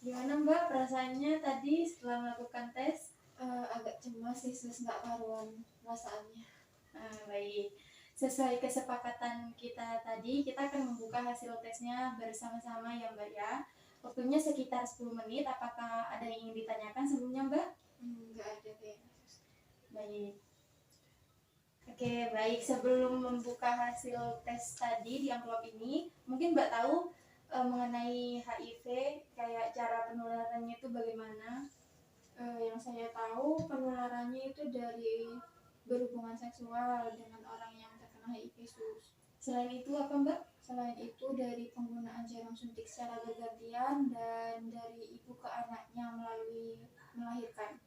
Gimana Mbak perasaannya tadi setelah melakukan tes? Agak cemas sih, sus, nggak karuan perasaannya. Baik, sesuai kesepakatan kita tadi, kita akan membuka hasil tesnya bersama-sama ya Mbak ya. Waktunya sekitar 10 menit, apakah ada yang ingin ditanyakan sebelumnya Mbak? Nggak ada kayaknya, sus. Baik. Oke, baik. Sebelum membuka hasil tes tadi di amplop ini, mungkin Mbak tahu mengenai HIV, kayak cara penularannya itu bagaimana? Yang saya tahu penularannya itu dari berhubungan seksual dengan orang yang terkena HIV, sus. Selain itu apa Mbak? Selain itu dari penggunaan jarum suntik secara bergantian dan dari ibu ke anaknya melalui melahirkan.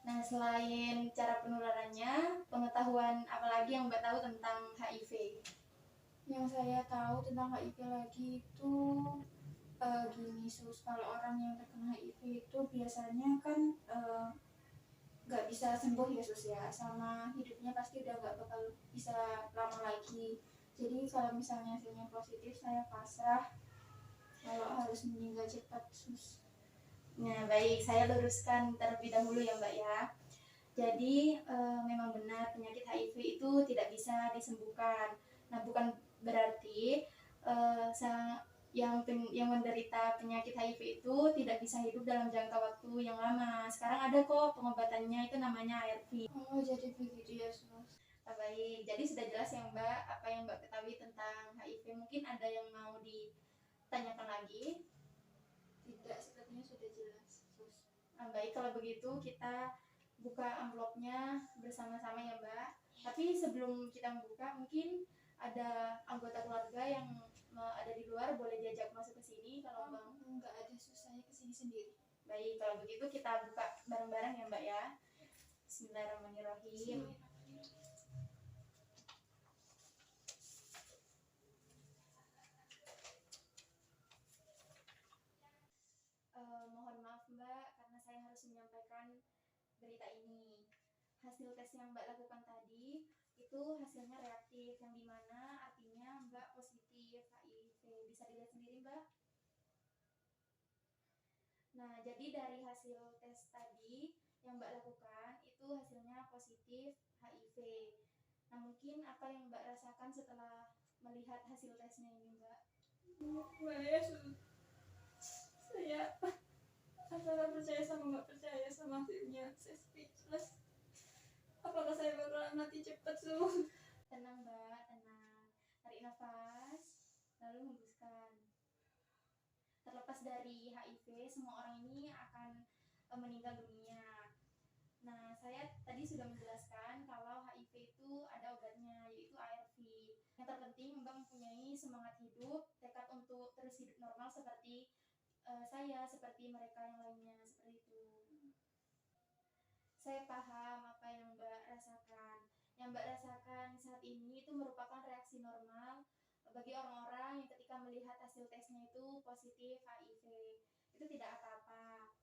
Nah, selain cara penularannya, pengetahuan apa lagi yang Mbak tahu tentang HIV? Yang saya tahu tentang HIV lagi itu gini, sus, kalau orang yang terkena HIV itu biasanya kan nggak bisa sembuh ya, sus ya, sama hidupnya pasti udah nggak bakal bisa lama lagi. Jadi kalau misalnya hasilnya positif, saya pasrah kalau harus meninggal cepat, sus. Nah, baik, saya luruskan terlebih dahulu ya Mbak ya. Jadi memang benar penyakit HIV itu tidak bisa disembuhkan. Nah, bukan berarti yang menderita penyakit HIV itu tidak bisa hidup dalam jangka waktu yang lama. Sekarang ada kok pengobatannya, itu namanya ARV. Oh, jadi begitu ya, sus. Baik, jadi sudah jelas ya Mbak apa yang Mbak ketahui tentang HIV. Mungkin ada yang mau ditanyakan lagi? Tidak, sepertinya sudah jelas, sus. Baik, kalau begitu kita buka amplopnya bersama-sama ya Mbak. Tapi sebelum kita membuka, mungkin ada anggota keluarga yang ada di luar, boleh diajak masuk ke sini kalau Bang. Enggak ada, sus, saya kesini sendiri. Baik, kalau begitu kita buka bareng-bareng ya Mbak ya. Bismillahirrahmanirrahim. Mohon maaf Mbak, karena saya harus menyampaikan berita ini. Hasil tes yang Mbak lakukan tadi itu hasilnya reaktif, yang dimana artinya Mbak positif HIV. Bisa dilihat sendiri Mbak. Nah, jadi dari hasil tes tadi yang Mbak lakukan itu hasilnya positif HIV. Nah, mungkin apa yang Mbak rasakan setelah melihat hasil tesnya ini Mbak? Saya antara percaya sama nggak percaya sama hasilnya. Saya speechless. Apakah saya bakalan mati cepat, sus? Tenang Mbak, tenang. Tarik nafas, lalu hembuskan. Terlepas dari HIV, semua orang ini akan meninggal dunia. Nah, saya tadi sudah menjelaskan kalau HIV itu ada obatnya, yaitu ARV. Yang terpenting Mbak mempunyai semangat hidup, tekad untuk terus hidup normal seperti saya, seperti mereka yang lainnya, seperti itu. Saya paham apa yang Mbak rasakan. Yang Mbak rasakan saat ini itu merupakan reaksi normal bagi orang-orang yang ketika melihat hasil tesnya itu positif HIV. Itu tidak apa-apa.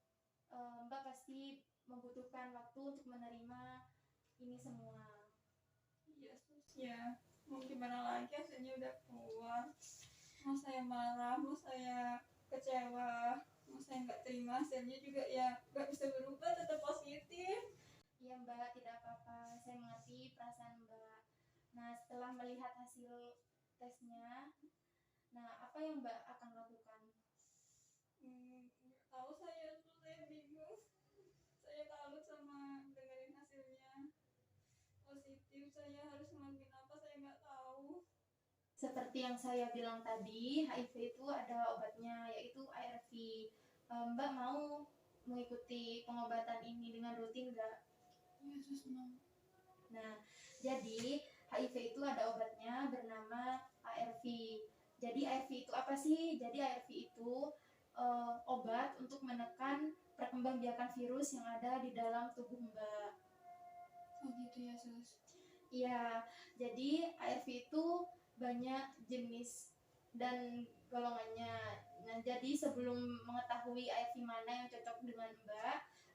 Mbak pasti membutuhkan waktu untuk menerima ini semua. Iya, sus. Ya, mau gimana lagi, hasilnya udah keluar. Mau saya marah, mau saya kecewa, mau saya nggak terima hasilnya juga ya nggak bisa berubah, tetap positif. Iya Mbak, tidak apa-apa. Saya mengerti perasaan Mbak. Nah, setelah melihat hasil tesnya, nah apa yang Mbak akan lakukan? Nggak tahu saya, tuh saya bingung. Saya kalut sama dengerin hasilnya positif. Saya harus ngelakuin apa, saya nggak tahu. Seperti yang saya bilang tadi, HIV itu ada obatnya, yaitu ARV. Mbak mau mengikuti pengobatan ini dengan rutin nggak? Iya, sus, mau. Nah, jadi HIV itu ada obatnya bernama ARV. Jadi ARV itu apa sih? Jadi ARV itu obat untuk menekan perkembangbiakan virus yang ada di dalam tubuh Mbak. Oh gitu ya, sus. Iya, jadi ARV itu banyak jenis dan golongannya. Nah, jadi sebelum mengetahui ARV mana yang cocok dengan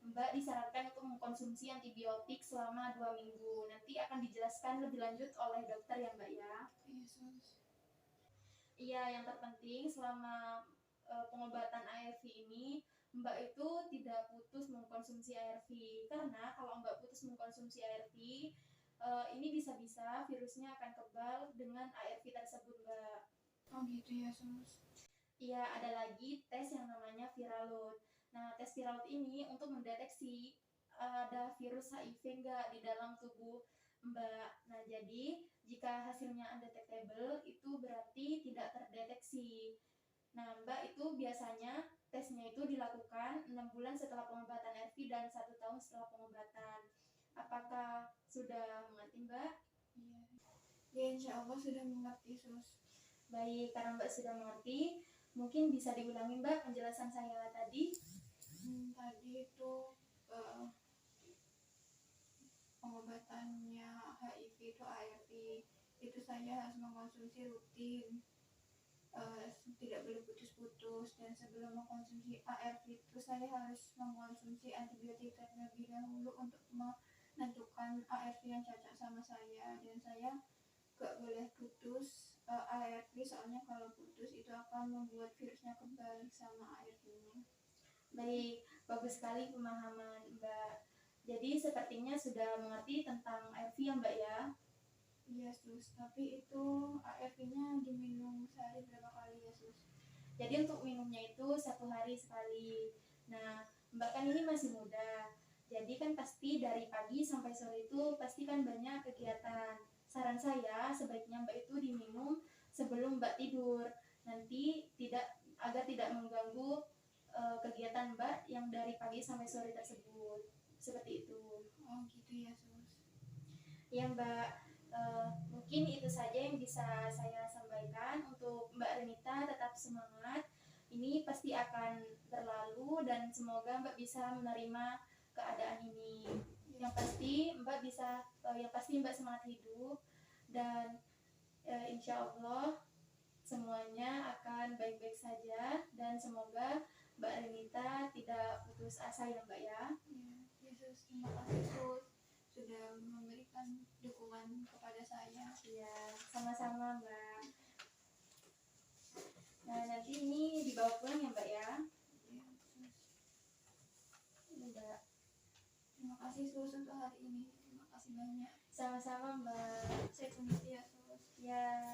Mbak disarankan untuk mengkonsumsi antibiotik selama 2 minggu. Nanti akan dijelaskan lebih lanjut oleh dokter ya Mbak ya. Iya, sus. Iya, yang terpenting selama pengobatan ARV ini, Mbak itu tidak putus mengkonsumsi ARV. Karena kalau Mbak putus mengkonsumsi ARV, ini bisa-bisa virusnya akan kebal dengan ARV tersebut, Mbak. Oh gitu ya sus. Iya, ada lagi tes yang namanya viral load. Nah, tes viral load ini untuk mendeteksi ada virus HIV enggak di dalam tubuh Mbak. Nah, jadi jika hasilnya undetectable itu berarti tidak terdeteksi. Nah, Mbak itu biasanya tesnya itu dilakukan 6 bulan setelah pengobatan ARV dan 1 tahun setelah pengobatan. Apakah sudah mengerti, Mbak? Iya. Ya insya Allah sudah mengerti sus. Baik, karena Mbak sudah mengerti, mungkin bisa diulangi Mbak penjelasan saya tadi. Tadi itu eh, pengobatannya HIV itu ARV itu saya harus mengkonsumsi rutin, tidak boleh putus-putus, dan sebelum mengkonsumsi ARV itu saya harus mengkonsumsi antibiotik terlebih dahulu untuk menentukan ARV yang cocok sama saya, dan saya gak boleh putus ARV soalnya kalau putus itu akan membuat virusnya kembali sama ARV-nya. Baik, bagus sekali pemahaman Mbak. Jadi sepertinya sudah mengerti tentang ARV ya Mbak ya? Iya sus, tapi itu ARV-nya diminum sehari berapa kali ya sus? Jadi untuk minumnya itu 1 hari sekali. Nah, Mbak kan ini masih muda. Jadi kan pasti dari pagi sampai sore itu pasti kan banyak kegiatan. Saran saya sebaiknya Mbak itu diminum sebelum Mbak tidur. Nanti agar tidak mengganggu kegiatan Mbak yang dari pagi sampai sore tersebut. Seperti itu. Oh gitu ya sus. Ya Mbak, mungkin itu saja yang bisa saya sampaikan. Untuk Mbak Renita tetap semangat. Ini pasti akan berlalu dan semoga Mbak bisa menerima keadaan ini. Yang pasti Mbak semangat hidup dan insya Allah semuanya akan baik-baik saja dan semoga Mbak Renita tidak putus asa ya Mbak ya. Ya sus, terima kasih sus sudah memberikan dukungan kepada saya. Ya, sama-sama Mbak. Nah, nanti ini dibawa pulang ya Mbak ya. Ya sus. Mbak. Terima kasih sus untuk hari ini. Terima kasih banyak. Sama-sama Mbak. Saya permisi ya sus. Ya.